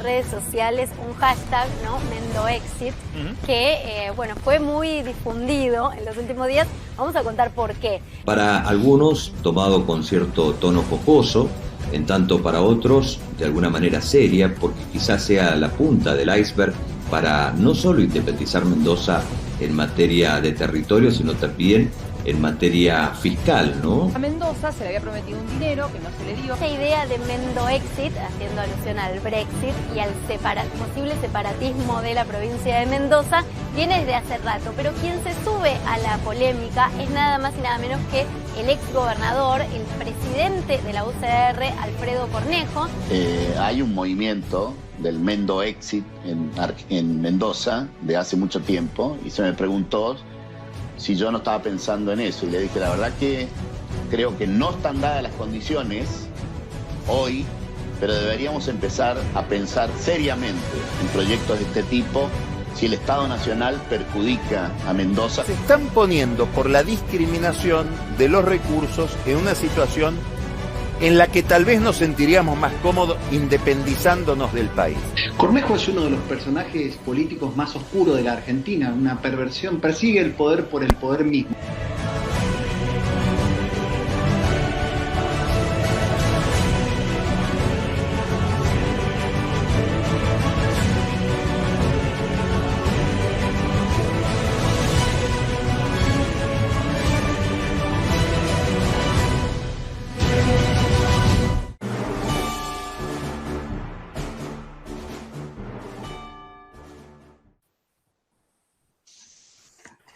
las redes sociales un hashtag, ¿no? Mendoexit, que bueno, fue muy difundido en los últimos días. Vamos a contar por qué. Para algunos tomado con cierto tono jocoso, en tanto para otros de alguna manera seria, porque quizás sea la punta del iceberg para no solo independizar Mendoza en materia de territorio, sino también en materia fiscal, ¿no? A Mendoza se le había prometido un dinero que no se le dio. Esta idea de Mendoexit, haciendo alusión al Brexit y al posible separatismo de la provincia de Mendoza, viene desde hace rato, pero quien se sube a la polémica es nada más y nada menos que el exgobernador, el presidente de la UCR, Alfredo Cornejo. Hay un movimiento del Mendoexit en Mendoza de hace mucho tiempo y se me preguntó si yo no estaba pensando en eso, y le dije, la verdad que creo que no están dadas las condiciones hoy, pero deberíamos empezar a pensar seriamente en proyectos de este tipo si el Estado Nacional perjudica a Mendoza. Se están poniendo por la discriminación de los recursos en una situación en la que tal vez nos sentiríamos más cómodos independizándonos del país. Cornejo es uno de los personajes políticos más oscuros de la Argentina, una perversión, persigue el poder por el poder mismo.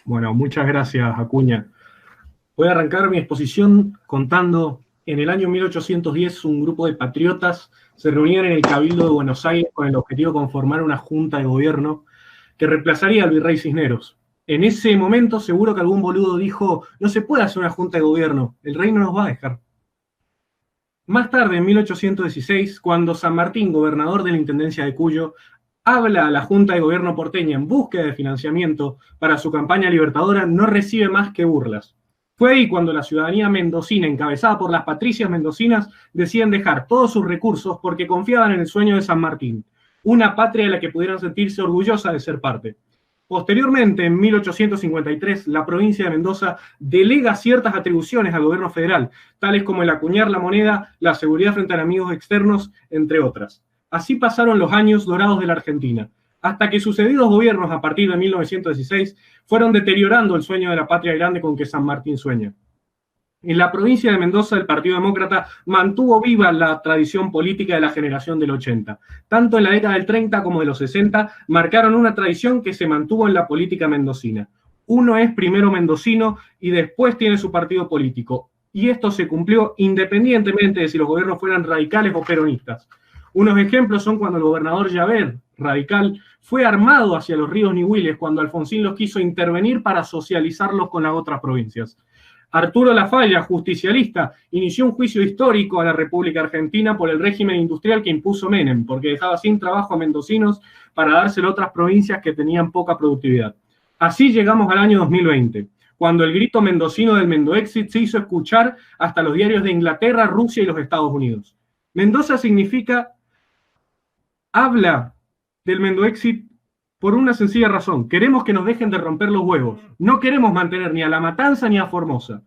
Bueno, muchas gracias, Acuña. Voy a arrancar mi exposición contando, en el año 1810, un grupo de patriotas se reunían en el Cabildo de Buenos Aires con el objetivo de conformar una junta de gobierno que reemplazaría al virrey Cisneros. En ese momento, seguro que algún boludo dijo, no se puede hacer una junta de gobierno, el rey no nos va a dejar. Más tarde, en 1816, cuando San Martín, gobernador de la Intendencia de Cuyo, habla a la Junta de Gobierno porteña en búsqueda de financiamiento para su campaña libertadora, no recibe más que burlas. Fue ahí cuando la ciudadanía mendocina, encabezada por las patricias mendocinas, deciden dejar todos sus recursos porque confiaban en el sueño de San Martín, una patria de la que pudieran sentirse orgullosa de ser parte. Posteriormente, en 1853, la provincia de Mendoza delega ciertas atribuciones al gobierno federal, tales como el acuñar la moneda, la seguridad frente a enemigos externos, entre otras. Así pasaron los años dorados de la Argentina, hasta que sucedidos gobiernos a partir de 1916 fueron deteriorando el sueño de la patria grande con que San Martín sueña. En la provincia de Mendoza, el Partido Demócrata mantuvo viva la tradición política de la generación del 80. Tanto en la década del 30 como de los 60 marcaron una tradición que se mantuvo en la política mendocina. Uno es primero mendocino y después tiene su partido político. Y esto se cumplió independientemente de si los gobiernos fueran radicales o peronistas. Unos ejemplos son cuando el gobernador Javert, radical, fue armado hacia los ríos Nihuiles cuando Alfonsín los quiso intervenir para socializarlos con las otras provincias. Arturo Lafalla, justicialista, inició un juicio histórico a la República Argentina por el régimen industrial que impuso Menem, porque dejaba sin trabajo a mendocinos para dárselo a otras provincias que tenían poca productividad. Así llegamos al año 2020, cuando el grito mendocino del Mendoexit se hizo escuchar hasta los diarios de Inglaterra, Rusia y los Estados Unidos. Mendoza significa habla del Mendoexit por una sencilla razón. Queremos que nos dejen de romper los huevos. No queremos mantener ni a La Matanza ni a Formosa.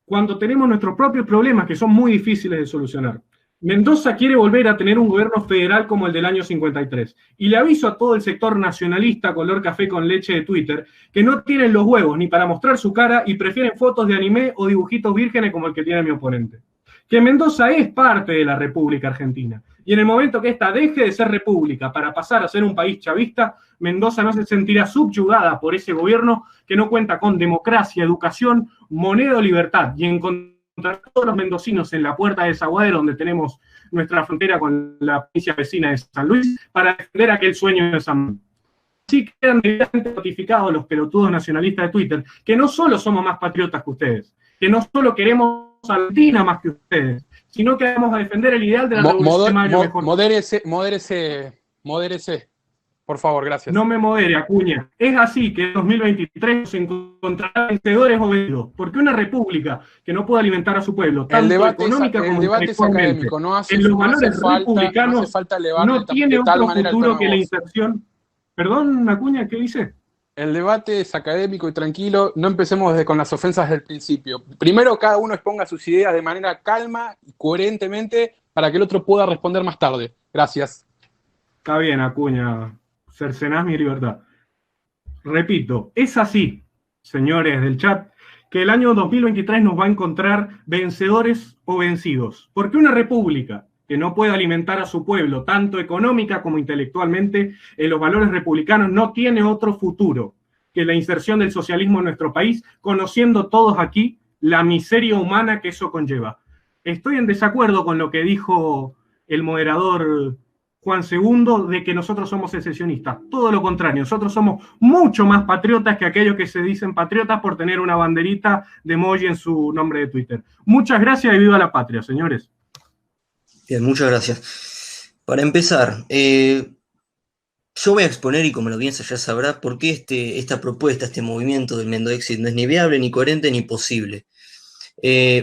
Cuando tenemos nuestros propios problemas que son muy difíciles de solucionar. Mendoza quiere volver a tener un gobierno federal como el del año 53. Y le aviso a todo el sector nacionalista color café con leche de Twitter que no tienen los huevos ni para mostrar su cara y prefieren fotos de anime o dibujitos vírgenes como el que tiene mi oponente. Que Mendoza es parte de la República Argentina. Y en el momento que ésta deje de ser república para pasar a ser un país chavista, Mendoza no se sentirá subyugada por ese gobierno que no cuenta con democracia, educación, moneda o libertad. Y encontrará a todos los mendocinos en la puerta de Desaguadero, donde tenemos nuestra frontera con la provincia vecina de San Luis, para defender aquel sueño de San Martín. Así quedan debidamente notificados los pelotudos nacionalistas de Twitter, que no solo somos más patriotas que ustedes, que no solo queremos a Argentina más que ustedes, sino que vamos a defender el ideal de la revolución de mayo mejor. Modérese, Por favor, gracias. No me modere, Acuña. Es así que en 2023 se encontrarán vencedores o vencidos, porque una república que no puede alimentar a su pueblo, tanto económica como intelectualmente, en los valores republicanos, no tiene otro futuro que la inserción. Perdón, Acuña, ¿qué dice? El debate es académico y tranquilo, no empecemos con las ofensas del principio. Primero cada uno exponga sus ideas de manera calma y coherentemente para que el otro pueda responder más tarde. Gracias. Está bien, Acuña, cercenás mi libertad. Repito, es así, señores del chat, que el año 2023 nos va a encontrar vencedores o vencidos, porque una república que no puede alimentar a su pueblo, tanto económica como intelectualmente, en los valores republicanos, no tiene otro futuro que la inserción del socialismo en nuestro país, conociendo todos aquí la miseria humana que eso conlleva. Estoy en desacuerdo con lo que dijo el moderador Juan II de que nosotros somos secesionistas. Todo lo contrario, nosotros somos mucho más patriotas que aquellos que se dicen patriotas por tener una banderita de emoji en su nombre de Twitter. Muchas gracias y viva la patria, señores. Bien, muchas gracias. Para empezar, yo voy a exponer, y como la audiencia ya sabrá, por qué esta propuesta, este movimiento del Mendo-Exit no es ni viable, ni coherente, ni posible.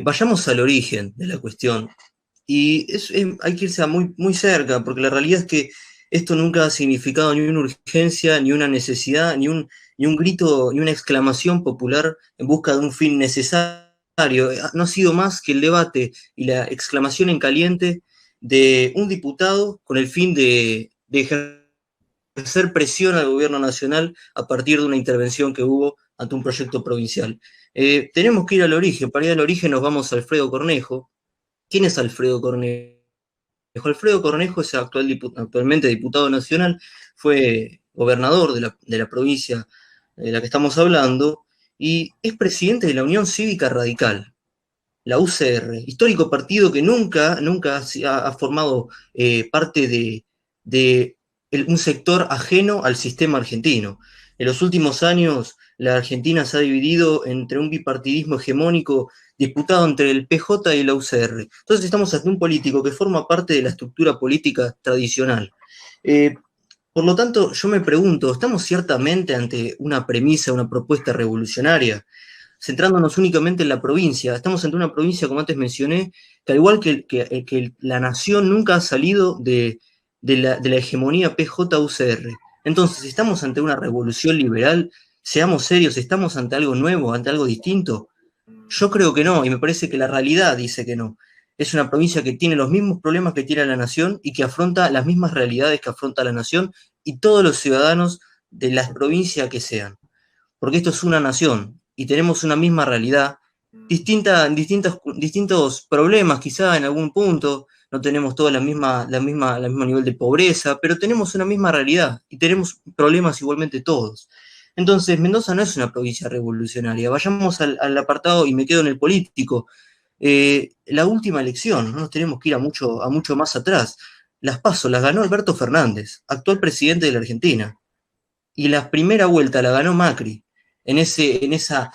Vayamos al origen de la cuestión. Y hay que irse muy cerca, porque la realidad es que esto nunca ha significado ni una urgencia, ni una necesidad, ni un grito, ni una exclamación popular en busca de un fin necesario. No ha sido más que el debate y la exclamación en caliente de un diputado con el fin de ejercer presión al gobierno nacional a partir de una intervención que hubo ante un proyecto provincial. Tenemos que ir al origen. Para ir al origen nos vamos a Alfredo Cornejo. ¿Quién es Alfredo Cornejo? Alfredo Cornejo es actualmente diputado nacional, fue gobernador de la provincia de la que estamos hablando y es presidente de la Unión Cívica Radical, la UCR, histórico partido que nunca ha formado parte de un sector ajeno al sistema argentino. En los últimos años la Argentina se ha dividido entre un bipartidismo hegemónico disputado entre el PJ y la UCR. Entonces estamos ante un político que forma parte de la estructura política tradicional. Por lo tanto, yo me pregunto, ¿estamos ciertamente ante una premisa, una propuesta revolucionaria? Centrándonos únicamente en la provincia, estamos ante una provincia, como antes mencioné, que al igual que la nación nunca ha salido de la hegemonía PJ-UCR. Entonces, ¿estamos ante una revolución liberal? Seamos serios, ¿estamos ante algo nuevo, ante algo distinto? Yo creo que no, y me parece que la realidad dice que no. Es una provincia que tiene los mismos problemas que tiene la nación y que afronta las mismas realidades que afronta la nación y todos los ciudadanos de la provincia que sean. Porque esto es una nación y tenemos una misma realidad, distintos problemas quizá en algún punto, no tenemos todos el mismo nivel de pobreza, pero tenemos una misma realidad y tenemos problemas igualmente todos. Entonces, Mendoza no es una provincia revolucionaria. Vayamos al apartado, y me quedo en el político. La última elección, no nos tenemos que ir a mucho más atrás. Las PASO las ganó Alberto Fernández, actual presidente de la Argentina. Y la primera vuelta la ganó Macri, en esa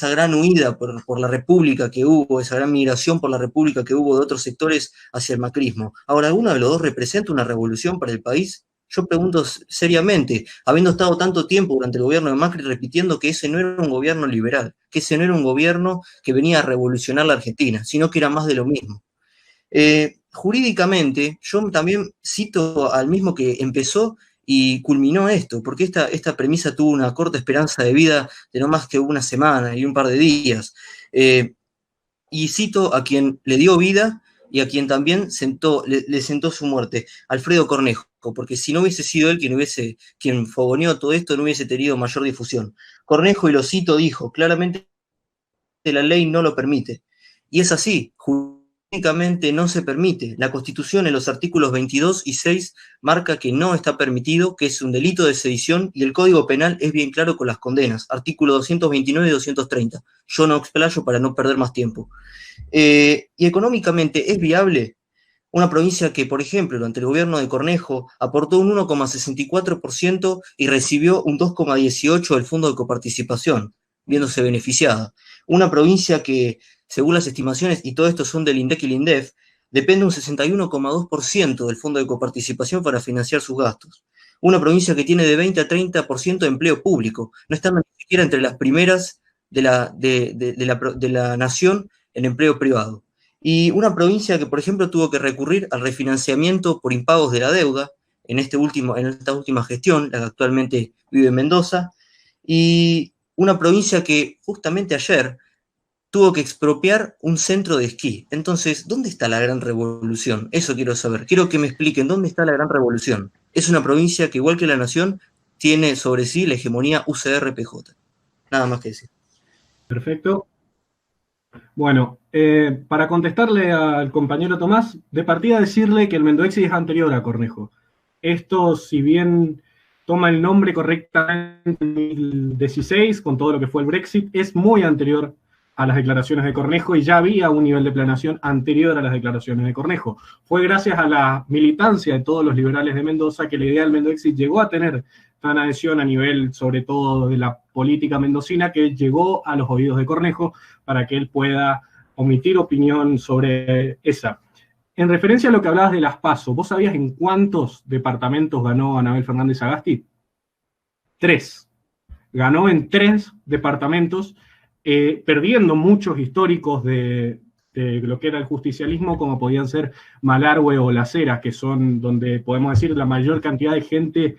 gran huida por la República que hubo, esa gran migración por la República que hubo de otros sectores hacia el macrismo. Ahora, ¿alguno de los dos representa una revolución para el país? Yo pregunto seriamente, habiendo estado tanto tiempo durante el gobierno de Macri repitiendo que ese no era un gobierno liberal, que ese no era un gobierno que venía a revolucionar la Argentina, sino que era más de lo mismo. Jurídicamente, yo también cito al mismo que empezó y culminó esto, porque esta premisa tuvo una corta esperanza de vida de no más que una semana y un par de días. Y cito a quien le dio vida y a quien también le sentó su muerte, Alfredo Cornejo, porque si no hubiese sido él quien fogoneó todo esto, no hubiese tenido mayor difusión. Cornejo, y lo cito, dijo, claramente la ley no lo permite. Y es así, jurídicamente no se permite. La Constitución en los artículos 22 y 6 marca que no está permitido, que es un delito de sedición, y el Código Penal es bien claro con las condenas, artículos 229 y 230. Yo no explayo para no perder más tiempo. Y económicamente, ¿es viable? Una provincia que, por ejemplo, durante el gobierno de Cornejo aportó un 1,64% y recibió un 2,18% del Fondo de Coparticipación, viéndose beneficiada. Una provincia que, según las estimaciones, y todo esto son del INDEC y el INDEF, depende un 61,2% del Fondo de Coparticipación para financiar sus gastos. una provincia que tiene de 20 a 30% de empleo público, no estando ni siquiera entre las primeras de la nación en empleo privado. Y una provincia que, por ejemplo, tuvo que recurrir al refinanciamiento por impagos de la deuda en esta última gestión, la que actualmente vive Mendoza, y una provincia que justamente ayer tuvo que expropiar un centro de esquí. Entonces, ¿dónde está la gran revolución? Eso quiero saber. Quiero que me expliquen dónde está la gran revolución. Es una provincia que, igual que la nación, tiene sobre sí la hegemonía UCR-PJ. Nada más que decir. Perfecto. Bueno, para contestarle al compañero Tomás, de partida decirle que el Mendoexit es anterior a Cornejo. Esto, si bien toma el nombre correctamente en 2016, con todo lo que fue el Brexit, es muy anterior a las declaraciones de Cornejo y ya había un nivel de planeación anterior a las declaraciones de Cornejo. Fue gracias a la militancia de todos los liberales de Mendoza que la idea del Mendoexit llegó a tener tan adhesión a nivel, sobre todo, de la política mendocina, que llegó a los oídos de Cornejo para que él pueda omitir opinión sobre esa. En referencia a lo que hablabas de las PASO, ¿vos sabías en cuántos departamentos ganó Anabel Fernández Sagasti? 3. Ganó en 3 departamentos, perdiendo muchos históricos de lo que era el justicialismo, como podían ser Malargüe o Las Heras, que son donde podemos decir la mayor cantidad de gente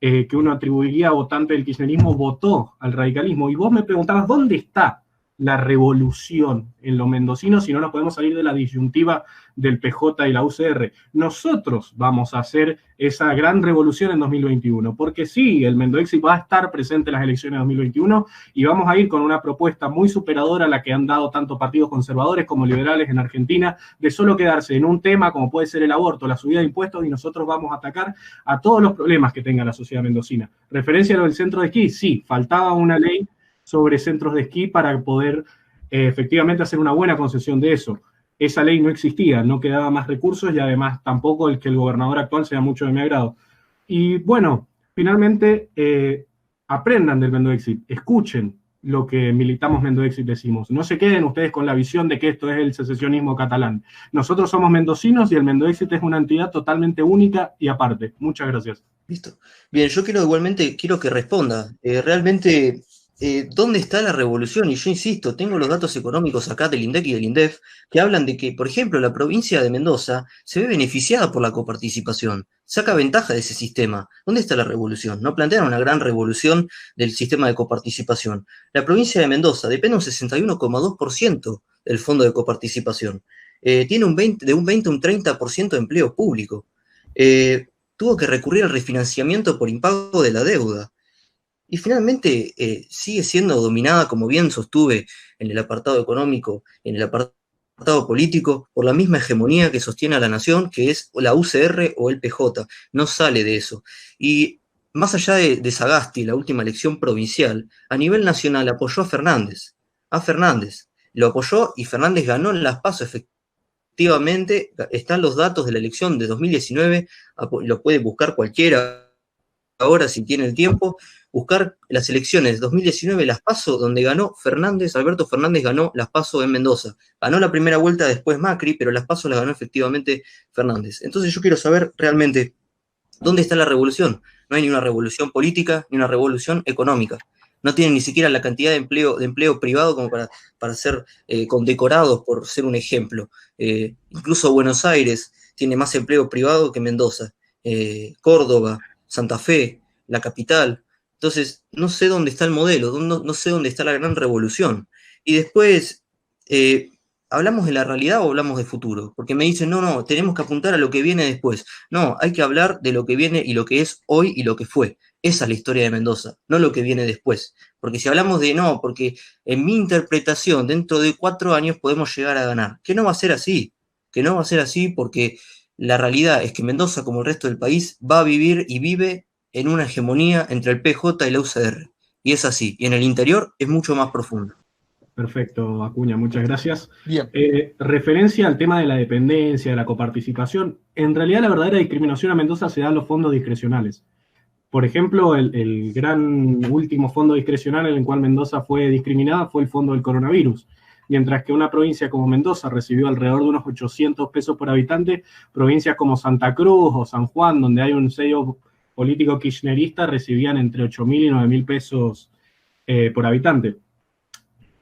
que uno atribuiría votante del kirchnerismo votó al radicalismo. Y vos me preguntabas, ¿dónde está la revolución en lo mendocino si no nos podemos salir de la disyuntiva del PJ y la UCR? Nosotros vamos a hacer esa gran revolución en 2021, porque sí, el Mendoexit va a estar presente en las elecciones de 2021 y vamos a ir con una propuesta muy superadora a la que han dado tanto partidos conservadores como liberales en Argentina, de solo quedarse en un tema como puede ser el aborto, la subida de impuestos, y nosotros vamos a atacar a todos los problemas que tenga la sociedad mendocina. Referencia a lo del centro de esquí, sí, faltaba una ley sobre centros de esquí para poder efectivamente hacer una buena concesión de eso. Esa ley no existía, no quedaba más recursos y además tampoco el que el gobernador actual sea mucho de mi agrado. Y bueno, finalmente aprendan del Mendoexit, escuchen lo que militamos Mendoexit decimos. No se queden ustedes con la visión de que esto es el secesionismo catalán. Nosotros somos mendocinos y el Mendoexit es una entidad totalmente única y aparte. Muchas gracias. Listo. Bien, yo quiero que responda. Realmente... ¿dónde está la revolución? Y yo insisto, tengo los datos económicos acá del INDEC y del INDEF que hablan de que, por ejemplo, la provincia de Mendoza se ve beneficiada por la coparticipación, saca ventaja de ese sistema. ¿Dónde está la revolución? No plantean una gran revolución del sistema de coparticipación. La provincia de Mendoza depende un 61,2% del fondo de coparticipación. Tiene de un 20 a un 30% de empleo público. Tuvo que recurrir al refinanciamiento por impago de la deuda. Y finalmente sigue siendo dominada, como bien sostuve en el apartado económico, en el apartado político, por la misma hegemonía que sostiene a la nación, que es la UCR o el PJ. No sale de eso. Y más allá de Sagasti, la última elección provincial, a nivel nacional apoyó a Fernández. Lo apoyó y Fernández ganó en las PASO. Efectivamente, están los datos de la elección de 2019, lo puede buscar cualquiera ahora si tiene el tiempo, buscar las elecciones de 2019, las PASO, donde ganó Fernández, Alberto Fernández ganó las PASO en Mendoza. Ganó la primera vuelta después Macri, pero las PASO las ganó efectivamente Fernández. Entonces yo quiero saber realmente dónde está la revolución. No hay ni una revolución política ni una revolución económica. No tienen ni siquiera la cantidad de empleo privado como para ser condecorados por ser un ejemplo. Incluso Buenos Aires tiene más empleo privado que Mendoza. Córdoba, Santa Fe, la capital. Entonces, no sé dónde está el modelo, no sé dónde está la gran revolución. Y después, ¿hablamos de la realidad o hablamos de futuro? Porque me dicen, no, tenemos que apuntar a lo que viene después. No, hay que hablar de lo que viene y lo que es hoy y lo que fue. Esa es la historia de Mendoza, no lo que viene después. Porque si hablamos de porque en mi interpretación, dentro de 4 años podemos llegar a ganar. Que no va a ser así, porque la realidad es que Mendoza, como el resto del país, va a vivir y vive en una hegemonía entre el PJ y la UCR. Y es así. Y en el interior es mucho más profundo. Perfecto, Acuña, muchas gracias. Bien. Referencia al tema de la dependencia, de la coparticipación. En realidad, la verdadera discriminación a Mendoza se da en los fondos discrecionales. Por ejemplo, el gran último fondo discrecional en el cual Mendoza fue discriminada fue el fondo del coronavirus. Mientras que una provincia como Mendoza recibió alrededor de unos 800 pesos por habitante, provincias como Santa Cruz o San Juan, donde hay un sello políticos kirchneristas recibían entre 8.000 y 9.000 pesos por habitante.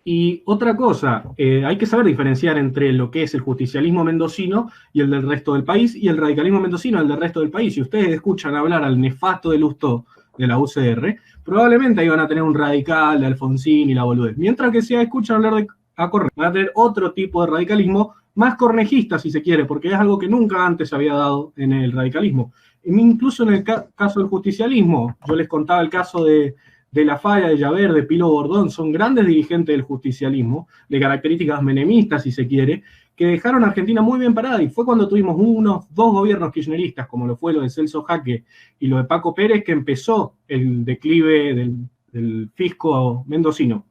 Y otra cosa, hay que saber diferenciar entre lo que es el justicialismo mendocino y el del resto del país, y el radicalismo mendocino y el del resto del país. Si ustedes escuchan hablar al nefasto de Lustó de la UCR, probablemente ahí van a tener un radical de Alfonsín y la boludez. Mientras que si escuchan hablar de Cornejo, van a tener otro tipo de radicalismo, más cornejista si se quiere, porque es algo que nunca antes se había dado en el radicalismo. Incluso en el caso del justicialismo, yo les contaba el caso de La Falla, de Javert, de Pilo Bordón, son grandes dirigentes del justicialismo, de características menemistas si se quiere, que dejaron a Argentina muy bien parada, y fue cuando tuvimos dos gobiernos kirchneristas, como lo fue lo de Celso Jaque y lo de Paco Pérez, que empezó el declive del fisco mendocino.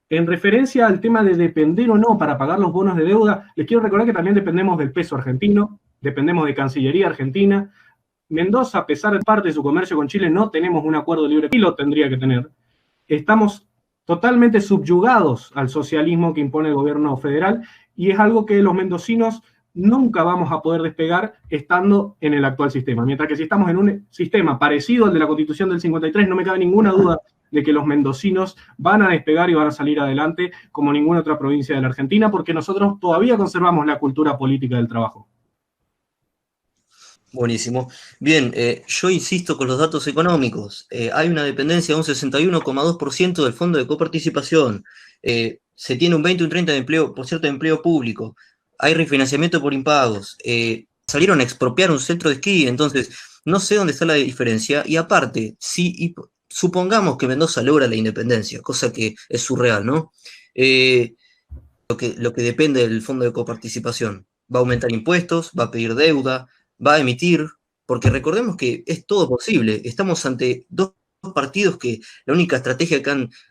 En referencia al tema de depender o no para pagar los bonos de deuda, les quiero recordar que también dependemos del peso argentino, dependemos de Cancillería Argentina. Mendoza, a pesar de parte de su comercio con Chile, no tenemos un acuerdo libre, y lo tendría que tener. Estamos totalmente subyugados al socialismo que impone el gobierno federal, y es algo que los mendocinos nunca vamos a poder despegar estando en el actual sistema. Mientras que si estamos en un sistema parecido al de la Constitución del 53, no me cabe ninguna duda de que los mendocinos van a despegar y van a salir adelante como ninguna otra provincia de la Argentina, porque nosotros todavía conservamos la cultura política del trabajo. Buenísimo. Bien, yo insisto con los datos económicos. Hay una dependencia de un 61,2% del fondo de coparticipación. Se tiene un 20 y un 30% de empleo público. Hay refinanciamiento por impagos. Salieron a expropiar un centro de esquí, entonces no sé dónde está la diferencia. Y aparte, supongamos que Mendoza logra la independencia, cosa que es surreal, ¿no? Lo que depende del fondo de coparticipación. Va a aumentar impuestos, va a pedir deuda, va a emitir, porque recordemos que es todo posible. Estamos ante dos partidos que la única estrategia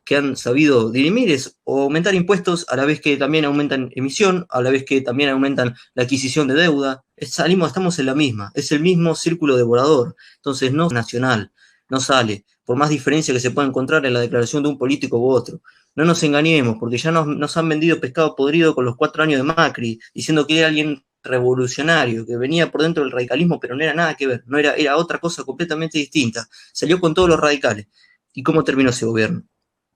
que han sabido dirimir es aumentar impuestos a la vez que también aumentan emisión, a la vez que también aumentan la adquisición de deuda. Estamos en la misma, es el mismo círculo devorador. Entonces no es nacional, no sale, por más diferencia que se pueda encontrar en la declaración de un político u otro. No nos engañemos, porque ya nos han vendido pescado podrido con los 4 años de Macri, diciendo que era alguien revolucionario, que venía por dentro del radicalismo, pero no era nada que ver, era otra cosa completamente distinta. Salió con todos los radicales. ¿Y cómo terminó ese gobierno?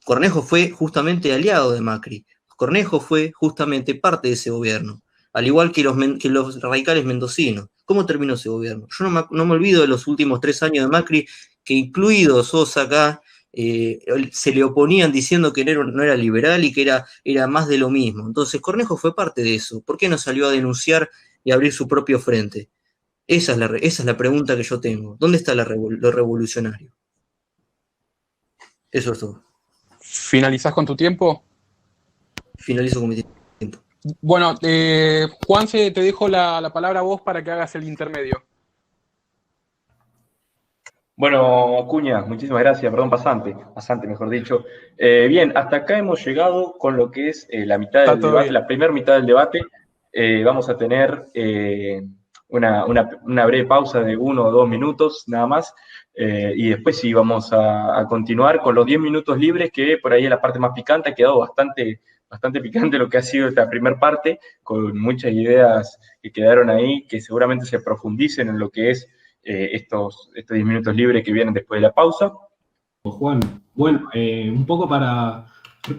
Cornejo fue justamente aliado de Macri. Cornejo fue justamente parte de ese gobierno, al igual que los radicales mendocinos. ¿Cómo terminó ese gobierno? Yo no me olvido de los últimos 3 años de Macri, que incluido Sosa acá, se le oponían diciendo que no era liberal y que era más de lo mismo. Entonces Cornejo fue parte de eso. ¿Por qué no salió a denunciar y a abrir su propio frente? Esa es la pregunta que yo tengo. ¿Dónde está lo revolucionario? Eso es todo. ¿Finalizás con tu tiempo? Finalizo con mi tiempo. Bueno, Juanse, te dejo la palabra a vos para que hagas el intermedio. Bueno, Acuña, muchísimas gracias, perdón, pasante mejor dicho. Bien, hasta acá hemos llegado con lo que es la mitad del debate, la primera mitad del debate. Vamos a tener una breve pausa de 1 o 2 minutos nada más, y después sí vamos a continuar con los 10 minutos libres, que por ahí es la parte más picante. Ha quedado bastante picante lo que ha sido esta primera parte, con muchas ideas que quedaron ahí, que seguramente se profundicen en lo que es estos 10 minutos libres que vienen después de la pausa. Juan, bueno, un poco para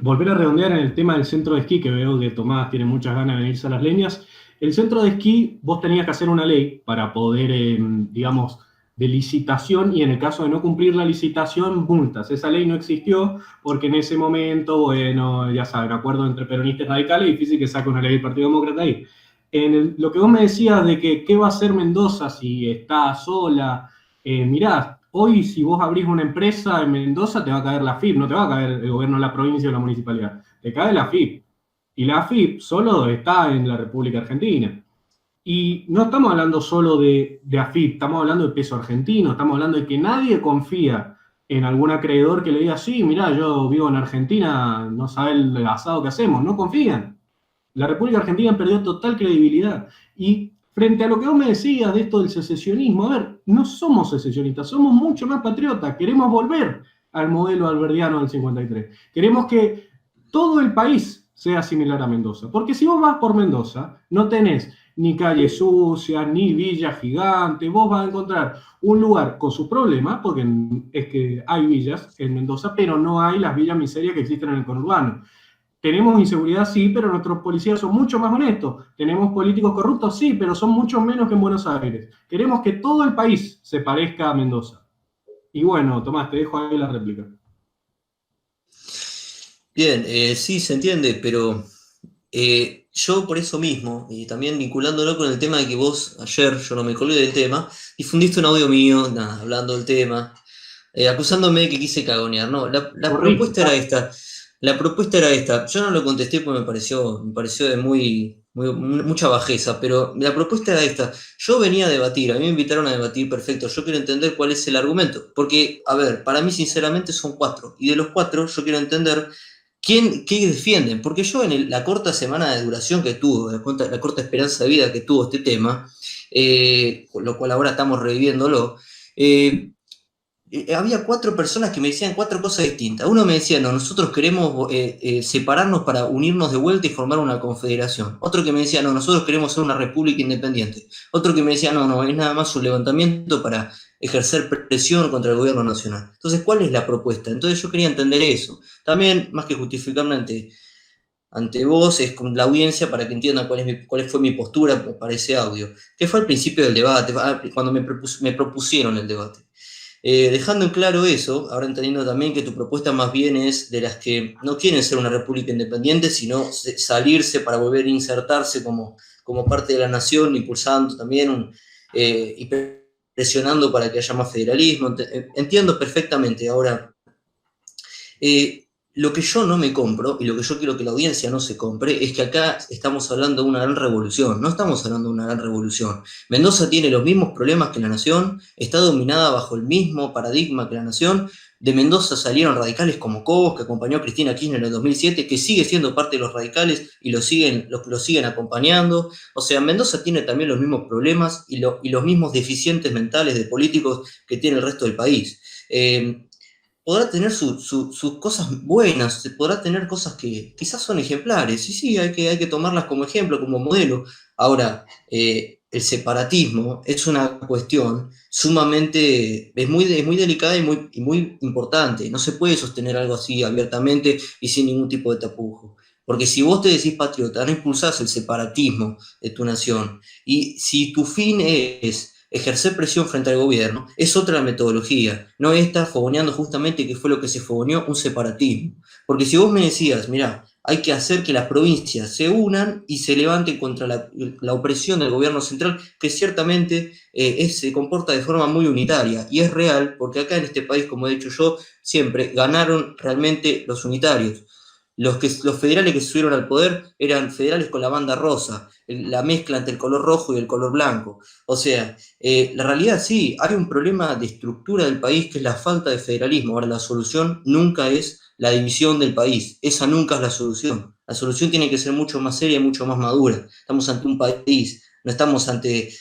volver a redondear en el tema del centro de esquí, que veo que Tomás tiene muchas ganas de venirse a las leñas. El centro de esquí, vos tenías que hacer una ley para poder, digamos, de licitación, y en el caso de no cumplir la licitación, multas. Esa ley no existió porque en ese momento, bueno, ya saben, acuerdo entre peronistas y radicales, difícil que saque una ley del Partido Demócrata ahí. Lo que vos me decías de que qué va a hacer Mendoza si está sola, mirá, hoy si vos abrís una empresa en Mendoza te va a caer la AFIP, no te va a caer el gobierno de la provincia o la municipalidad, te cae la AFIP. Y la AFIP solo está en la República Argentina. Y no estamos hablando solo de AFIP, estamos hablando de peso argentino, estamos hablando de que nadie confía en algún acreedor que le diga, sí, mirá, yo vivo en Argentina, no sabe el asado que hacemos, no confían. La República Argentina perdió total credibilidad. Y frente a lo que vos me decías de esto del secesionismo, a ver, no somos secesionistas, somos mucho más patriotas. Queremos volver al modelo alberdiano del 53. Queremos que todo el país sea similar a Mendoza. Porque si vos vas por Mendoza, no tenés ni calles sucias, ni villas gigantes. Vos vas a encontrar un lugar con sus problemas, porque es que hay villas en Mendoza, pero no hay las villas miserias que existen en el conurbano. Tenemos inseguridad, sí, pero nuestros policías son mucho más honestos. Tenemos políticos corruptos, sí, pero son mucho menos que en Buenos Aires. Queremos que todo el país se parezca a Mendoza. Y bueno, Tomás, te dejo ahí la réplica. Bien, sí, se entiende, pero yo por eso mismo, y también vinculándolo con el tema de que vos ayer, yo no me colgué del tema, difundiste un audio mío, nada, hablando del tema, acusándome de que quise cagonear. No, la propuesta era esta. La propuesta era esta. Yo no lo contesté porque me pareció de mucha bajeza, pero la propuesta era esta. Yo venía a debatir, a mí me invitaron a debatir, perfecto. Yo quiero entender cuál es el argumento. Porque, a ver, para mí sinceramente son 4. Y de los 4 yo quiero entender qué defienden. Porque yo en la corta semana de duración que tuvo, la corta esperanza de vida que tuvo este tema, con lo cual ahora estamos reviviéndolo, había 4 personas que me decían 4 cosas distintas. Uno me decía, no, nosotros queremos separarnos para unirnos de vuelta y formar una confederación. Otro que me decía, no, nosotros queremos ser una república independiente. Otro que me decía, no, es nada más un levantamiento para ejercer presión contra el gobierno nacional. Entonces, ¿cuál es la propuesta? Entonces yo quería entender eso. También, más que justificarme ante vos, es con la audiencia para que entiendan cuál fue mi postura para ese audio, que fue al principio del debate, cuando me propusieron el debate. Dejando en claro eso, ahora entendiendo también que tu propuesta más bien es de las que no quieren ser una república independiente, sino salirse para volver a insertarse como parte de la nación, impulsando también y presionando para que haya más federalismo. Entiendo perfectamente. Ahora, lo que yo no me compro, y lo que yo quiero que la audiencia no se compre, es que acá estamos hablando de una gran revolución. No estamos hablando de una gran revolución. Mendoza tiene los mismos problemas que la nación, está dominada bajo el mismo paradigma que la nación. De Mendoza salieron radicales como Cobos, que acompañó a Cristina Kirchner en el 2007, que sigue siendo parte de los radicales y lo siguen acompañando. O sea, Mendoza tiene también los mismos problemas y los mismos deficientes mentales de políticos que tiene el resto del país. Podrá tener sus cosas buenas, podrá tener cosas que quizás son ejemplares, y sí, hay que tomarlas como ejemplo, como modelo. Ahora, el separatismo es una cuestión sumamente, es muy delicada y muy importante. No se puede sostener algo así abiertamente y sin ningún tipo de tapujo. Porque si vos te decís patriota, no impulsás el separatismo de tu nación. Y si tu fin es ejercer presión frente al gobierno, es otra metodología, no esta fogoneando justamente que fue lo que se fogoneó, un separatismo. Porque si vos me decías, mirá, hay que hacer que las provincias se unan y se levanten contra la opresión del gobierno central, que ciertamente se comporta de forma muy unitaria, y es real, porque acá en este país, como he dicho yo, siempre ganaron realmente los unitarios. Los federales que subieron al poder eran federales con la banda rosa, la mezcla entre el color rojo y el color blanco. O sea, la realidad sí, hay un problema de estructura del país que es la falta de federalismo. Ahora, la solución nunca es la división del país, esa nunca es la solución. La solución tiene que ser mucho más seria y mucho más madura. Estamos ante un país, no estamos ante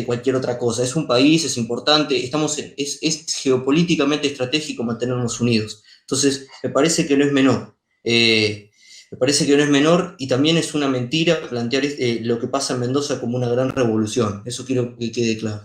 cualquier otra cosa. Es un país, es importante, es geopolíticamente estratégico mantenernos unidos. Entonces, me parece que no es menor. Me parece que no es menor, y también es una mentira plantear lo que pasa en Mendoza como una gran revolución. Eso quiero que quede claro.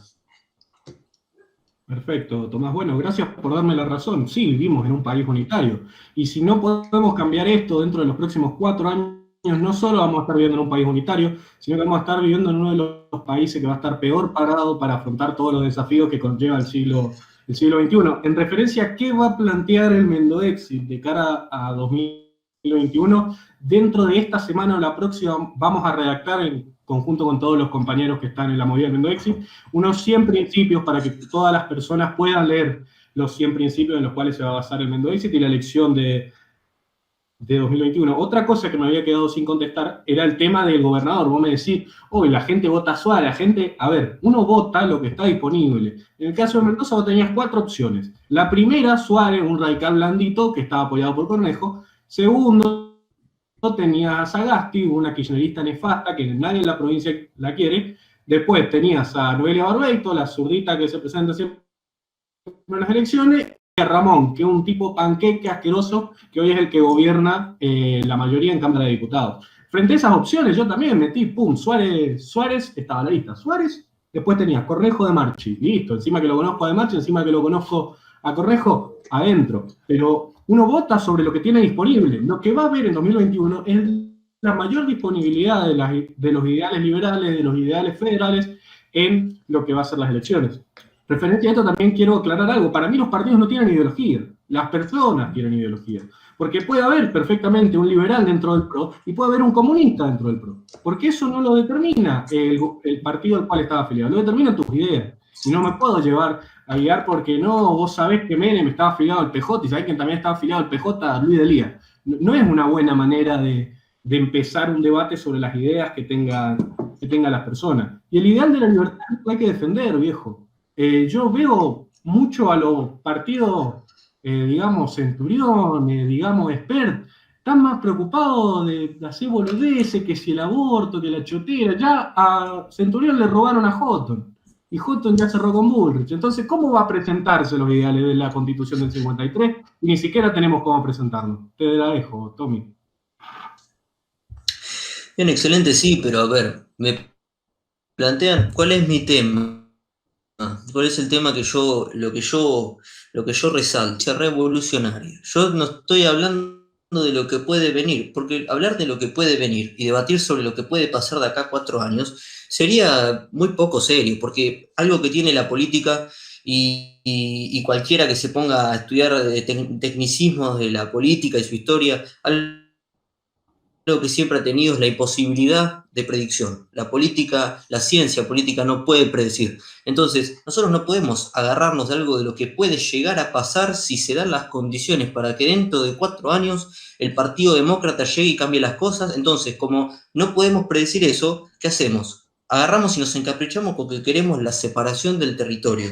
Perfecto, Tomás. Bueno, gracias por darme la razón. Sí, vivimos en un país unitario. Y si no podemos cambiar esto dentro de los próximos 4 años, no solo vamos a estar viviendo en un país unitario, sino que vamos a estar viviendo en uno de los países que va a estar peor parado para afrontar todos los desafíos que conlleva el siglo XXI. En referencia a qué va a plantear el Mendodexit de cara a 2021, dentro de esta semana o la próxima vamos a redactar en conjunto con todos los compañeros que están en la movida del Mendodexit unos 100 principios para que todas las personas puedan leer los 100 principios en los cuales se va a basar el Mendodexit y la elección de 2021. Otra cosa que me había quedado sin contestar era el tema del gobernador. Vos me decís, la gente vota Suárez, la gente... A ver, uno vota lo que está disponible. En el caso de Mendoza vos tenías 4 opciones. La primera, Suárez, un radical blandito que estaba apoyado por Cornejo. Segundo, tenías a Sagasti, una kirchnerista nefasta que nadie en la provincia la quiere. Después tenías a Noelia Barbeito, la zurdita que se presenta siempre en las elecciones, y a Ramón, que es un tipo panqueque asqueroso, que hoy es el que gobierna la mayoría en Cámara de Diputados. frente a esas opciones yo también metí, pum, Suárez estaba en la lista. Suárez, después tenía Cornejo de Marchi, listo, encima que lo conozco a de Marchi, encima que lo conozco a Cornejo, adentro. Pero uno vota sobre lo que tiene disponible. Lo que va a haber en 2021 es la mayor disponibilidad de los ideales liberales, de los ideales federales, en lo que va a ser las elecciones. Referente a esto también quiero aclarar algo. Para mí los partidos no tienen ideología, las personas tienen ideología. Porque puede haber perfectamente un liberal dentro del PRO y puede haber un comunista dentro del PRO. Porque eso no lo determina el partido al cual estaba afiliado, lo determinan tus ideas. Y no me puedo llevar a guiar porque no, vos sabés que Menem estaba afiliado al PJ y sabés que también estaba afiliado al PJ, Luis Delía. No es una buena manera de empezar un debate sobre las ideas que tengan las personas. Y el ideal de la libertad hay que defender, viejo. Yo veo mucho a los partidos, digamos, Centurión, digamos, Expert, están más preocupados de hacer boludeces, que si el aborto, que la chotera. Ya a Centurión le robaron a Houghton, y Houghton ya cerró con Bullrich. Entonces, ¿cómo va a presentarse los ideales de la Constitución del 53? Y ni siquiera tenemos cómo presentarlo. Te la dejo, Tommy. Bien, excelente, sí, pero a ver, me plantean, ¿cuál es mi tema? ¿Cuál es el tema lo que yo resalto? Es revolucionario. Yo no estoy hablando de lo que puede venir, porque hablar de lo que puede venir y debatir sobre lo que puede pasar de acá a 4 años sería muy poco serio, porque algo que tiene la política y cualquiera que se ponga a estudiar tecnicismos de la política y su historia, lo que siempre ha tenido es la imposibilidad de predicción. La política, la ciencia política no puede predecir. Entonces, nosotros no podemos agarrarnos de algo de lo que puede llegar a pasar si se dan las condiciones para que dentro de 4 años el Partido Demócrata llegue y cambie las cosas. Entonces, como no podemos predecir eso, ¿qué hacemos? Agarramos y nos encaprichamos porque queremos la separación del territorio.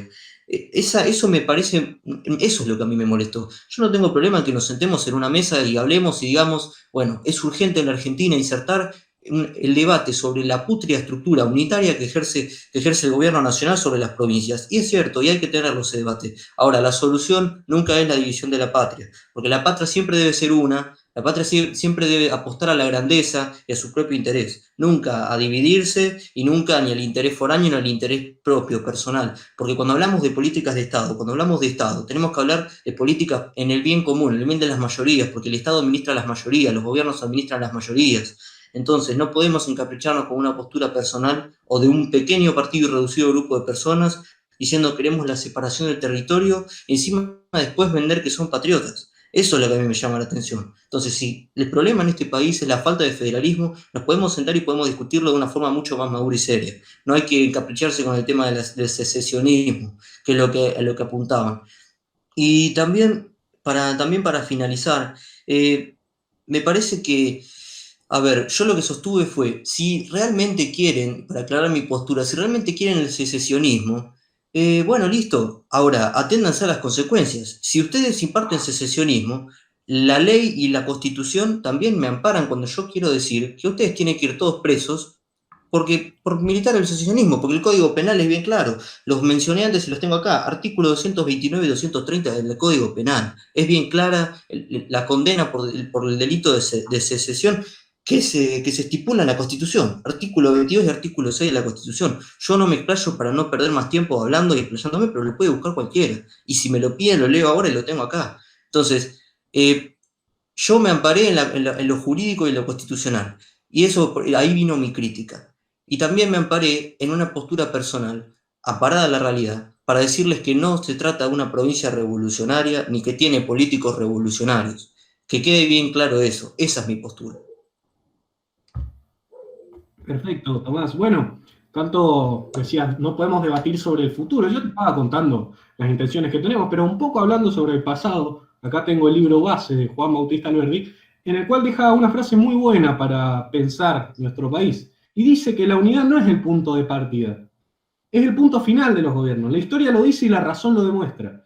Eso me parece, eso es lo que a mí me molestó. Yo no tengo problema en que nos sentemos en una mesa y hablemos y digamos, bueno, es urgente en la Argentina insertar el debate sobre la pútrida estructura unitaria que ejerce el gobierno nacional sobre las provincias. Y es cierto, y hay que tenerlo ese debate. Ahora, la solución nunca es la división de la patria, porque la patria siempre debe ser una. La patria siempre debe apostar a la grandeza y a su propio interés, nunca a dividirse y nunca ni al interés foráneo ni al interés propio, personal. Porque cuando hablamos de políticas de Estado, tenemos que hablar de políticas en el bien común, en el bien de las mayorías, porque el Estado administra las mayorías, los gobiernos administran las mayorías. Entonces no podemos encapricharnos con una postura personal o de un pequeño partido y reducido grupo de personas diciendo queremos la separación del territorio y encima después vender que son patriotas. Eso es lo que a mí me llama la atención. Entonces, si el problema en este país es la falta de federalismo, nos podemos sentar y podemos discutirlo de una forma mucho más madura y seria. No hay que encapricharse con el tema del secesionismo, que es lo que apuntaban. Y también para finalizar, me parece que, a ver, yo lo que sostuve fue, si realmente quieren, para aclarar mi postura, si realmente quieren el secesionismo, bueno, listo. Ahora, aténdanse a las consecuencias. Si ustedes imparten secesionismo, la ley y la Constitución también me amparan cuando yo quiero decir que ustedes tienen que ir todos presos por militar el secesionismo, porque el Código Penal es bien claro. Los mencioné antes y los tengo acá. Artículo 229 y 230 del Código Penal. Es bien clara la condena por el delito de secesión que se estipula en la Constitución, artículo 22 y artículo 6 de la Constitución. Yo no me explayo para no perder más tiempo hablando y explayándome, pero lo puede buscar cualquiera. Y si me lo piden, lo leo ahora y lo tengo acá. Entonces, yo me amparé en lo jurídico y en lo constitucional. Y ahí vino mi crítica. Y también me amparé en una postura personal, amparada a la realidad, para decirles que no se trata de una provincia revolucionaria, ni que tiene políticos revolucionarios. Que quede bien claro eso. Esa es mi postura. Perfecto, Tomás. Bueno, tanto decías, no podemos debatir sobre el futuro. Yo te estaba contando las intenciones que tenemos, pero un poco hablando sobre el pasado. Acá tengo el libro base de Juan Bautista Alberdi, en el cual deja una frase muy buena para pensar nuestro país. Y dice que la unidad no es el punto de partida, es el punto final de los gobiernos. La historia lo dice y la razón lo demuestra.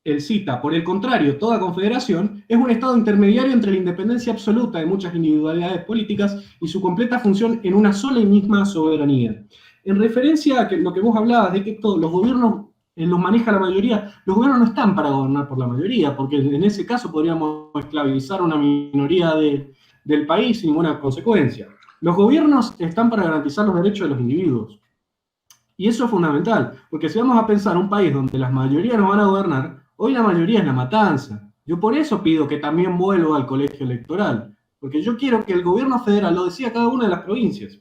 Él cita, por el contrario, toda confederación es un estado intermediario entre la independencia absoluta de muchas individualidades políticas y su completa función en una sola y misma soberanía. En referencia a lo que vos hablabas, de que todos los gobiernos los maneja la mayoría, los gobiernos no están para gobernar por la mayoría, porque en ese caso podríamos esclavizar a una minoría de del país sin ninguna consecuencia. Los gobiernos están para garantizar los derechos de los individuos. Y eso es fundamental, porque si vamos a pensar un país donde las mayorías no van a gobernar, hoy la mayoría es la matanza. Yo por eso pido que también vuelva al colegio electoral, porque yo quiero que el gobierno federal lo decida cada una de las provincias.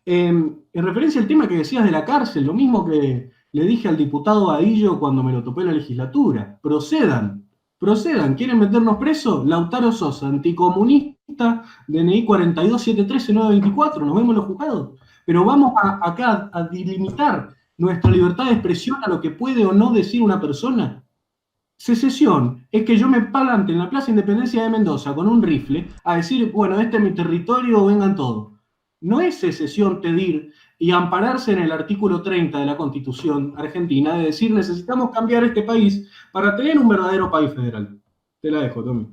En referencia al tema que decías de la cárcel, lo mismo que le dije al diputado Badillo cuando me lo topé en la legislatura, procedan, ¿quieren meternos presos? Lautaro Sosa, anticomunista, DNI 42713-924, nos vemos en los juzgados. Pero vamos acá a delimitar nuestra libertad de expresión a lo que puede o no decir una persona. Secesión es que yo me plante en la Plaza Independencia de Mendoza con un rifle a decir, bueno, este es mi territorio, vengan todos. No es secesión pedir y ampararse en el artículo 30 de la Constitución argentina de decir necesitamos cambiar este país para tener un verdadero país federal. Te la dejo, Tommy.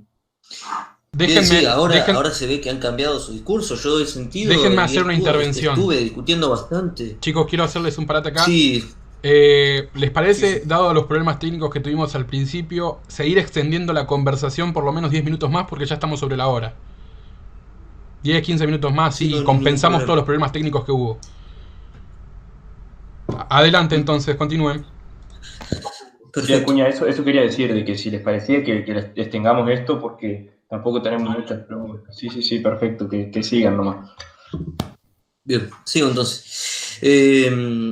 Sí, ahora se ve que han cambiado su discurso, yo he sentido... Déjenme hacer una intervención. Estuve discutiendo bastante. Chicos, quiero hacerles un parate acá. Sí. ¿Les parece, dado los problemas técnicos que tuvimos al principio, seguir extendiendo la conversación por lo menos 10 minutos más? Porque ya estamos sobre la hora. 10, 15 minutos más y compensamos todos los problemas técnicos que hubo. Adelante entonces, continúen. Sí, Acuña, eso quería decir, de que si les parecía que les tengamos esto, porque tampoco tenemos muchas preguntas. Sí, perfecto, que sigan nomás. Bien, sigo entonces.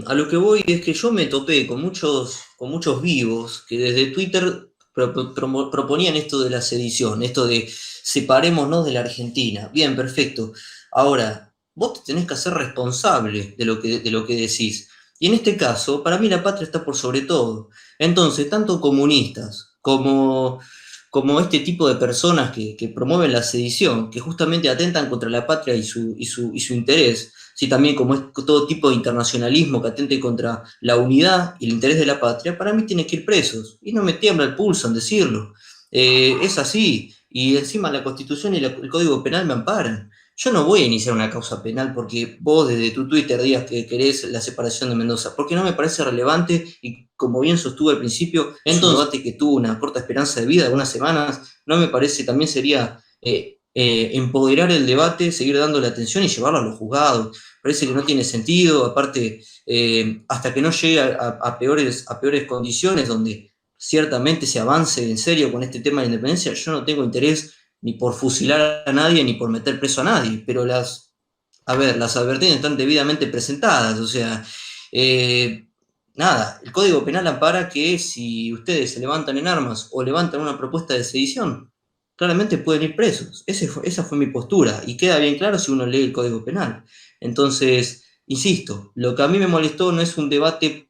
A lo que voy es que yo me topé con muchos vivos que desde Twitter proponían esto de la sedición, esto de separémonos de la Argentina. Bien, perfecto. Ahora, vos te tenés que hacer responsable de lo que decís. Y en este caso, para mí la patria está por sobre todo. Entonces, tanto comunistas como este tipo de personas que promueven la sedición, que justamente atentan contra la patria y su interés, sí, también como es todo tipo de internacionalismo que atente contra la unidad y el interés de la patria, para mí tienen que ir presos. Y no me tiembla el pulso en decirlo. Es así. Y encima la Constitución y el Código Penal me amparan. Yo no voy a iniciar una causa penal porque vos desde tu Twitter digas que querés la separación de Mendoza, porque no me parece relevante y como bien sostuve al principio, en todo debate que tuvo una corta esperanza de vida de unas semanas, no me parece, también sería empoderar el debate, seguir dándole atención y llevarlo a los juzgados. Parece que no tiene sentido, aparte, hasta que no llegue a peores condiciones donde ciertamente se avance en serio con este tema de la independencia, yo no tengo interés ni por fusilar a nadie, ni por meter preso a nadie, pero las advertencias están debidamente presentadas, o sea, nada, el Código Penal ampara que si ustedes se levantan en armas o levantan una propuesta de sedición, claramente pueden ir presos. Esa fue mi postura, y queda bien claro si uno lee el Código Penal. Entonces, insisto, lo que a mí me molestó no es un debate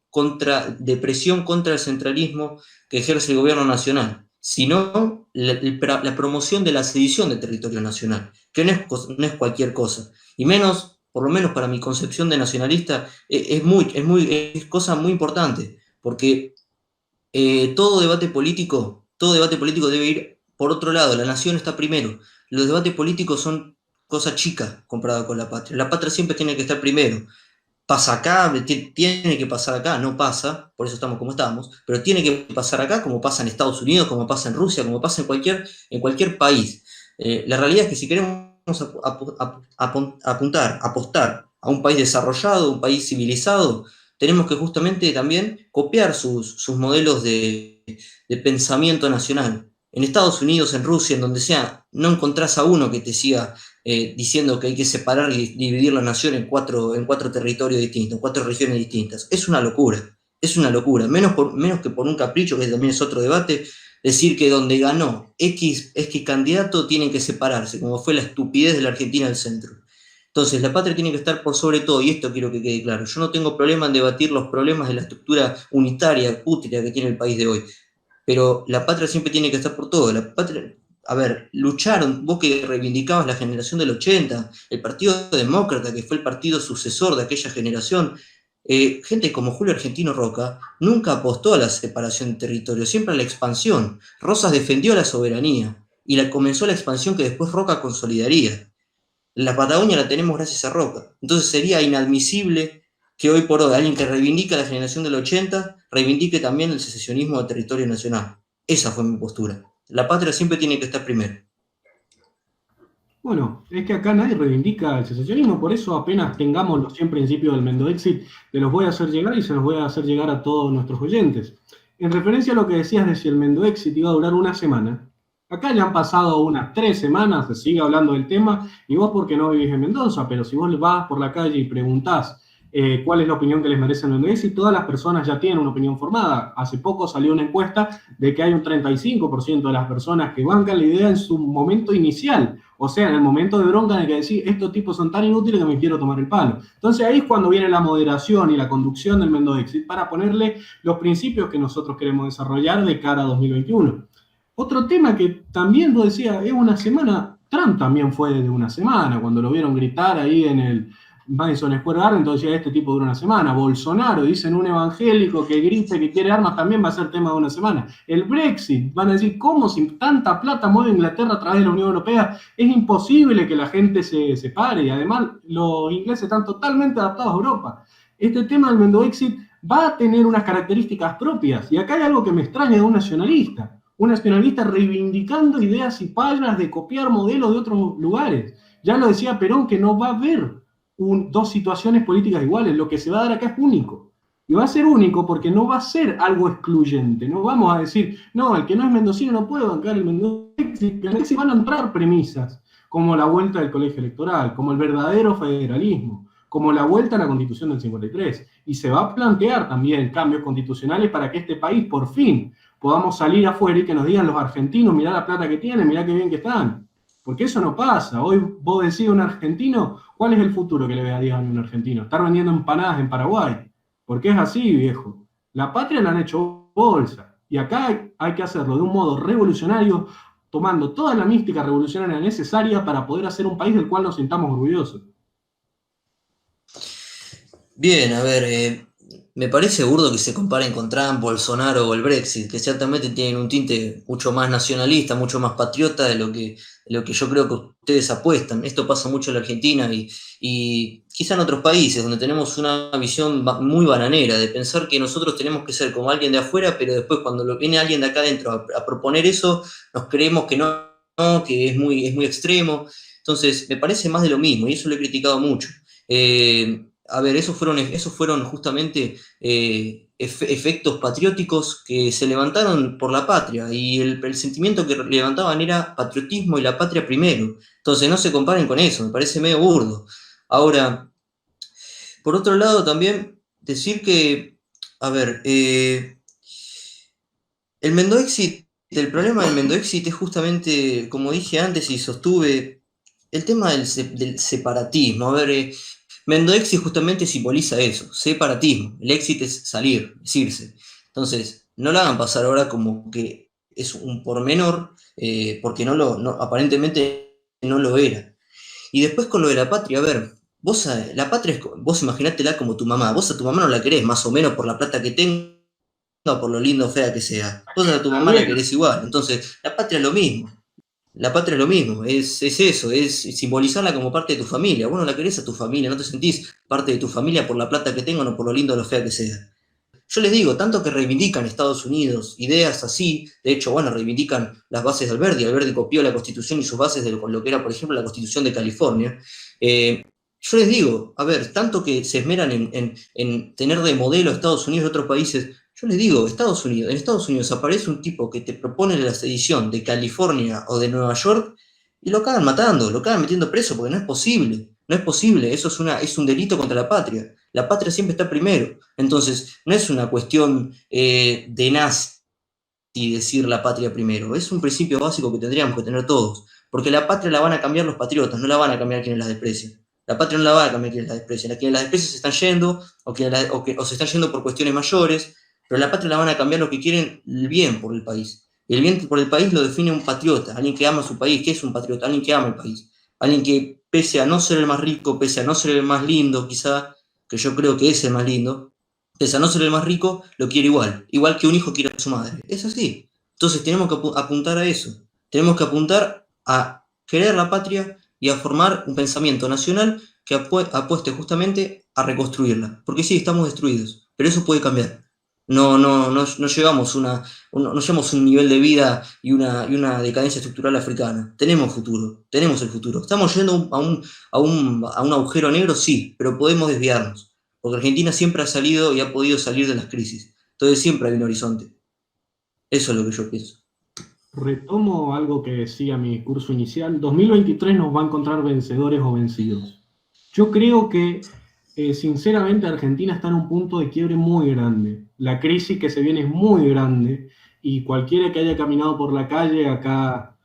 de presión contra el centralismo que ejerce el gobierno nacional, sino la promoción de la sedición del territorio nacional, que no es cualquier cosa, y menos, por lo menos para mi concepción de nacionalista, es cosa muy importante, porque todo debate político debe ir por otro lado. La nación está primero, los debates políticos son cosa chica comparado con la patria siempre tiene que estar primero. Pasa acá, tiene que pasar acá, no pasa, por eso estamos como estamos, pero tiene que pasar acá como pasa en Estados Unidos, como pasa en Rusia, como pasa en cualquier país. La realidad es que si queremos apostar a un país desarrollado, un país civilizado, tenemos que justamente también copiar sus modelos de pensamiento nacional. En Estados Unidos, en Rusia, en donde sea, no encontrás a uno que te siga diciendo que hay que separar y dividir la nación en cuatro territorios distintos, 4 regiones distintas. Es una locura, menos que por un capricho, que también es otro debate, decir que donde ganó X candidato tienen que separarse, como fue la estupidez de la Argentina del centro. Entonces, la patria tiene que estar por sobre todo, y esto quiero que quede claro. Yo no tengo problema en debatir los problemas de la estructura unitaria, pútrea que tiene el país de hoy, pero la patria siempre tiene que estar por todo. La patria, lucharon, vos que reivindicabas la generación del 80, el Partido Demócrata, que fue el partido sucesor de aquella generación, gente como Julio Argentino Roca nunca apostó a la separación de territorio, siempre a la expansión. Rosas defendió la soberanía y comenzó la expansión que después Roca consolidaría. La Patagonia la tenemos gracias a Roca. Entonces sería inadmisible que hoy por hoy alguien que reivindica la generación del 80 reivindique también el secesionismo del territorio nacional. Esa fue mi postura. La patria siempre tiene que estar primero. Bueno, es que acá nadie reivindica el secesionismo, por eso apenas tengamos los 100 principios del Mendoexit, te los voy a hacer llegar y se los voy a hacer llegar a todos nuestros oyentes. En referencia a lo que decías de si el Mendoexit iba a durar una semana, acá ya han pasado unas 3 semanas, se sigue hablando del tema, y vos porque no vivís en Mendoza, pero si vos vas por la calle y preguntás cuál es la opinión que les merece el Mendoexit, todas las personas ya tienen una opinión formada. Hace poco salió una encuesta de que hay un 35% de las personas que bancan la idea en su momento inicial. O sea, en el momento de bronca en el que decís, estos tipos son tan inútiles que me quiero tomar el palo. Entonces ahí es cuando viene la moderación y la conducción del Mendoexit para ponerle los principios que nosotros queremos desarrollar de cara a 2021. Otro tema que también vos decías, es una semana, Trump también fue de una semana, cuando lo vieron gritar ahí en el Madison Square Garden, entonces decía, este tipo dura una semana. Bolsonaro, dicen un evangélico que grite que quiere armas, también va a ser tema de una semana. El Brexit, van a decir, ¿cómo si tanta plata mueve Inglaterra a través de la Unión Europea? Es imposible que la gente se separe, y además los ingleses están totalmente adaptados a Europa. Este tema del Mendoexit va a tener unas características propias, y acá hay algo que me extraña de un nacionalista reivindicando ideas y payas de copiar modelos de otros lugares. Ya lo decía Perón, que no va a haber dos situaciones políticas iguales, lo que se va a dar acá es único. Y va a ser único porque no va a ser algo excluyente, no vamos a decir, no, el que no es mendocino no puede bancar el Mendoexit, que van a entrar premisas, como la vuelta del colegio electoral, como el verdadero federalismo, como la vuelta a la Constitución del 53, y se va a plantear también cambios constitucionales para que este país, por fin, podamos salir afuera y que nos digan los argentinos, mirá la plata que tienen, mirá qué bien que están. Porque eso no pasa. Hoy vos decís a un argentino, ¿cuál es el futuro que le verías a un argentino? Estar vendiendo empanadas en Paraguay. Porque es así, viejo. La patria la han hecho bolsa. Y acá hay que hacerlo de un modo revolucionario, tomando toda la mística revolucionaria necesaria para poder hacer un país del cual nos sintamos orgullosos. Bien, a ver, me parece burdo que se comparen con Trump, Bolsonaro o el Brexit, que ciertamente tienen un tinte mucho más nacionalista, mucho más patriota de lo que yo creo que ustedes apuestan. Esto pasa mucho en la Argentina y quizá en otros países donde tenemos una visión muy bananera de pensar que nosotros tenemos que ser como alguien de afuera, pero después cuando viene alguien de acá adentro a proponer eso, nos creemos que no, que es muy extremo. Entonces, me parece más de lo mismo y eso lo he criticado mucho. A ver, esos fueron justamente efectos patrióticos que se levantaron por la patria y el sentimiento que levantaban era patriotismo y la patria primero. Entonces no se comparen con eso, me parece medio burdo. Ahora, por otro lado también decir que, a ver, el problema del Mendoexit es justamente, como dije antes y sostuve, el tema del separatismo. A ver, Mendoexit justamente simboliza eso, separatismo. El éxito es salir, es irse. Entonces, no lo hagan pasar ahora como que es un pormenor, porque aparentemente no lo era. Y después con lo de la patria, a ver, la patria vos imaginátela como tu mamá. Vos a tu mamá no la querés más o menos por la plata que tenga o por lo lindo o fea que sea. Vos a tu mamá la querés igual. Entonces, la patria es lo mismo. La patria es lo mismo, es eso, es simbolizarla como parte de tu familia. Vos no la querés a tu familia, no te sentís parte de tu familia por la plata que tengan o por lo lindo o lo fea que sea. Yo les digo, tanto que reivindican Estados Unidos ideas así, de hecho, bueno, reivindican las bases de Alberti copió la Constitución y sus bases de lo que era, por ejemplo, la Constitución de California. Yo les digo, a ver, tanto que se esmeran en tener de modelo a Estados Unidos y otros países. Yo les digo, en Estados Unidos aparece un tipo que te propone la sedición de California o de Nueva York y lo acaban matando, lo acaban metiendo preso porque no es posible, eso es un delito contra la patria siempre está primero, entonces no es una cuestión de nazi decir la patria primero, es un principio básico que tendríamos que tener todos, porque la patria la van a cambiar los patriotas, no la van a cambiar quienes la desprecian. La patria no la van a cambiar quienes la desprecian, quienes la desprecian se están yendo o se están yendo por cuestiones mayores, pero la patria la van a cambiar los que quieren el bien por el país. Y el bien por el país lo define un patriota, alguien que ama su país. ¿Qué es un patriota? Alguien que ama el país. Alguien que, pese a no ser el más rico, pese a no ser el más lindo, quizá, que yo creo que es el más lindo, pese a no ser el más rico, lo quiere igual que un hijo quiere a su madre. Es así. Entonces tenemos que apuntar a eso. Tenemos que apuntar a querer la patria y a formar un pensamiento nacional que apueste justamente a reconstruirla. Porque sí, estamos destruidos, pero eso puede cambiar. no llevamos no llevamos un nivel de vida y una decadencia estructural africana. Tenemos futuro, tenemos el futuro. ¿Estamos yendo a un agujero negro? Sí, pero podemos desviarnos. Porque Argentina siempre ha salido y ha podido salir de las crisis. Entonces siempre hay un horizonte. Eso es lo que yo pienso. Retomo algo que decía mi discurso inicial. 2023 nos va a encontrar vencedores o vencidos. Yo creo que, sinceramente, Argentina está en un punto de quiebre muy grande. La crisis que se viene es muy grande y cualquiera que haya caminado por la calle, acá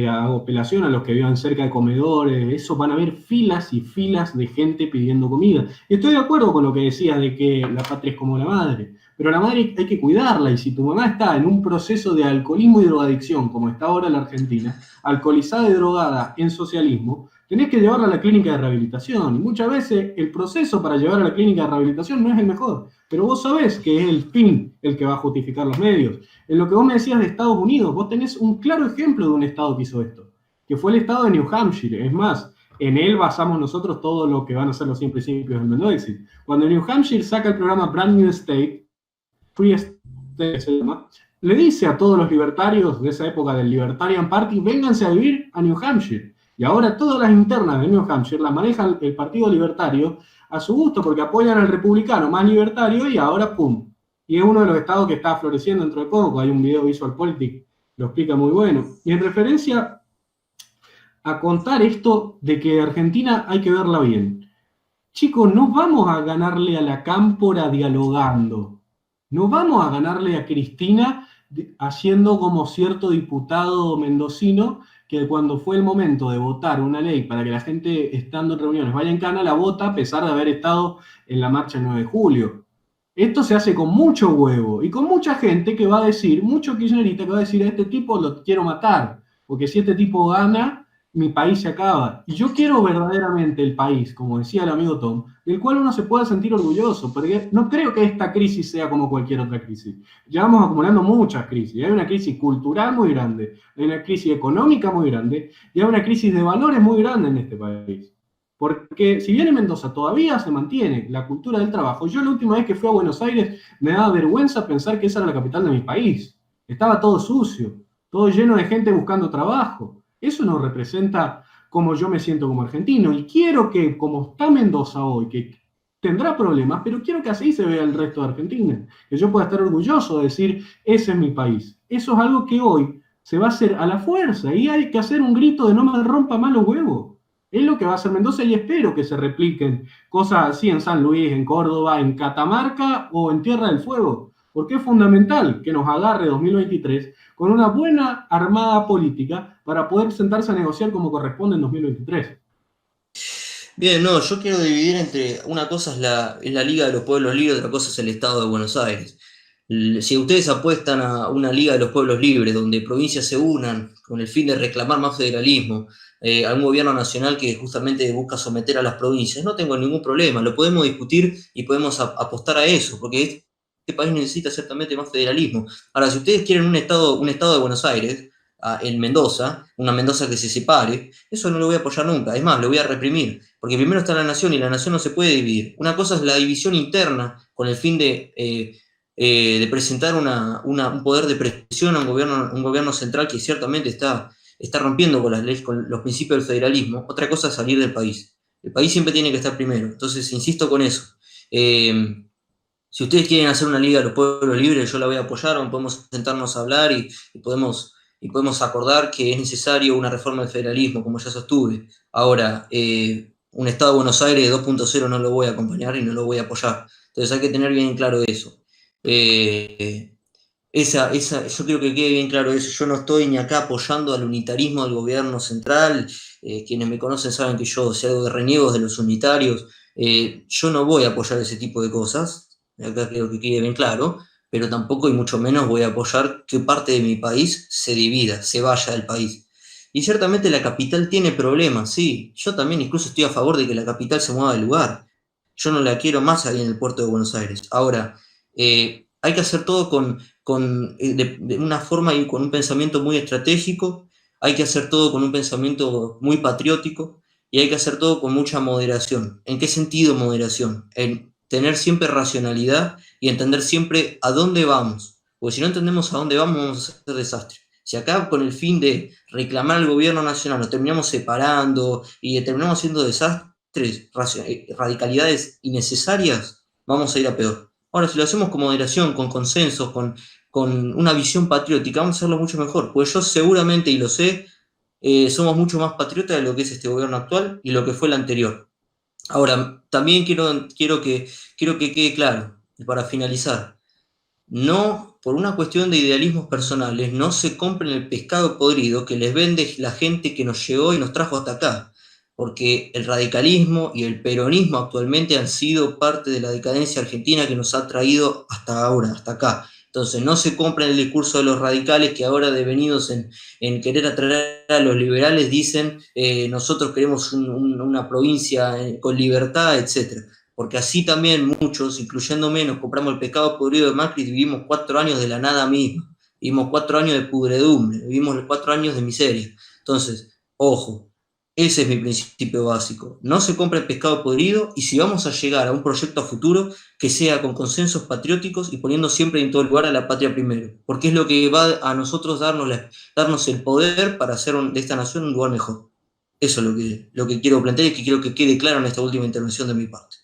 hago apelación a los que vivan cerca de comedores, eso van a haber filas y filas de gente pidiendo comida. Y estoy de acuerdo con lo que decías de que la patria es como la madre, pero la madre hay que cuidarla, y si tu mamá está en un proceso de alcoholismo y drogadicción, como está ahora la Argentina, alcoholizada y drogada en socialismo, tenés que llevarla a la clínica de rehabilitación. Y muchas veces el proceso para llevar a la clínica de rehabilitación no es el mejor, pero vos sabés que es el fin el que va a justificar los medios. En lo que vos me decías de Estados Unidos, vos tenés un claro ejemplo de un estado que hizo esto, que fue el estado de New Hampshire. Es más, en él basamos nosotros todo lo que van a ser los 100 principios del Mendoza Exit. Cuando New Hampshire saca el programa Brand New State, Free State se llama, le dice a todos los libertarios de esa época del Libertarian Party, vénganse a vivir a New Hampshire. Y ahora todas las internas de New Hampshire las maneja el Partido Libertario a su gusto, porque apoyan al republicano más libertario, y ahora ¡pum! Y es uno de los estados que está floreciendo dentro de poco. Hay un video Visual Politics, lo explica muy bueno. Y en referencia a contar esto de que Argentina hay que verla bien. Chicos, no vamos a ganarle a la Cámpora dialogando. No vamos a ganarle a Cristina haciendo como cierto diputado mendocino que cuando fue el momento de votar una ley para que la gente estando en reuniones vaya en cana, la vota a pesar de haber estado en la marcha el 9 de julio. Esto se hace con mucho huevo y con mucha gente que va a decir, mucho kirchnerista que va a decir, a este tipo lo quiero matar, porque si este tipo gana, mi país se acaba. Y yo quiero verdaderamente el país, como decía el amigo Tom, del cual uno se pueda sentir orgulloso, porque no creo que esta crisis sea como cualquier otra crisis. Llevamos acumulando muchas crisis. Hay una crisis cultural muy grande, hay una crisis económica muy grande, y hay una crisis de valores muy grande en este país. Porque si bien en Mendoza todavía se mantiene la cultura del trabajo, yo la última vez que fui a Buenos Aires me daba vergüenza pensar que esa era la capital de mi país. Estaba todo sucio, todo lleno de gente buscando trabajo. Eso no representa cómo yo me siento como argentino. Y quiero que, como está Mendoza hoy, que tendrá problemas, pero quiero que así se vea el resto de Argentina. Que yo pueda estar orgulloso de decir, ese es mi país. Eso es algo que hoy se va a hacer a la fuerza. Y hay que hacer un grito de no me rompa más los huevos. Es lo que va a hacer Mendoza, y espero que se repliquen cosas así en San Luis, en Córdoba, en Catamarca o en Tierra del Fuego. Porque es fundamental que nos agarre 2023 con una buena armada política para poder sentarse a negociar como corresponde en 2023. Bien, no, yo quiero dividir entre, una cosa es la Liga de los Pueblos Libres, otra cosa es el Estado de Buenos Aires. Si ustedes apuestan a una Liga de los Pueblos Libres, donde provincias se unan con el fin de reclamar más federalismo, a un gobierno nacional que justamente busca someter a las provincias, no tengo ningún problema, lo podemos discutir y podemos apostar a eso, porque este país necesita ciertamente más federalismo. Ahora, si ustedes quieren un estado de Buenos Aires, en Mendoza, una Mendoza que se separe, eso no lo voy a apoyar nunca, es más, lo voy a reprimir, porque primero está la nación y la nación no se puede dividir. Una cosa es la división interna con el fin de presentar un poder de presión a un gobierno central que ciertamente está rompiendo con las leyes, con los principios del federalismo. Otra cosa es salir del país. El país siempre tiene que estar primero. Entonces, insisto con eso. Si ustedes quieren hacer una Liga de los Pueblos Libres, yo la voy a apoyar, podemos sentarnos a hablar y podemos acordar que es necesario una reforma del federalismo, como ya sostuve. Ahora, un Estado de Buenos Aires 2.0 no lo voy a acompañar y no lo voy a apoyar. Entonces hay que tener bien claro eso. Yo quiero que quede bien claro eso. Yo no estoy ni acá apoyando al unitarismo del gobierno central. Quienes me conocen saben que yo, si algo de reniegos de los unitarios, yo no voy a apoyar ese tipo de cosas. Acá creo que quede bien claro, pero tampoco y mucho menos voy a apoyar que parte de mi país se divida, se vaya del país. Y ciertamente la capital tiene problemas, sí. Yo también incluso estoy a favor de que la capital se mueva del lugar. Yo no la quiero más ahí en el puerto de Buenos Aires. Ahora, hay que hacer todo de una forma y con un pensamiento muy estratégico, hay que hacer todo con un pensamiento muy patriótico y hay que hacer todo con mucha moderación. ¿En qué sentido moderación? tener siempre racionalidad y entender siempre a dónde vamos. Porque si no entendemos a dónde vamos a hacer desastre. Si acá con el fin de reclamar al gobierno nacional nos terminamos separando y terminamos haciendo desastres, radicalidades innecesarias, vamos a ir a peor. Ahora, si lo hacemos con moderación, con consensos, con una visión patriótica, vamos a hacerlo mucho mejor. Pues yo seguramente, y lo sé, somos mucho más patriotas de lo que es este gobierno actual y lo que fue el anterior. Ahora, también quiero que quede claro, y para finalizar, no, por una cuestión de idealismos personales, no se compren el pescado podrido que les vende la gente que nos llegó y nos trajo hasta acá, porque el radicalismo y el peronismo actualmente han sido parte de la decadencia argentina que nos ha traído hasta ahora, hasta acá. Entonces, no se compren el discurso de los radicales que ahora, devenidos en querer atraer a los liberales, dicen nosotros queremos una provincia con libertad, etc. Porque así también muchos, incluyéndome, nos compramos el pescado podrido de Macri y vivimos 4 años de la nada misma. Vivimos 4 años de pudredumbre, vivimos 4 años de miseria. Entonces, ojo. Ese es mi principio básico. No se compre el pescado podrido y si vamos a llegar a un proyecto a futuro, que sea con consensos patrióticos y poniendo siempre en todo lugar a la patria primero. Porque es lo que va a nosotros darnos el poder para hacer de esta nación un lugar mejor. Eso es lo que quiero plantear y que quiero que quede claro en esta última intervención de mi parte.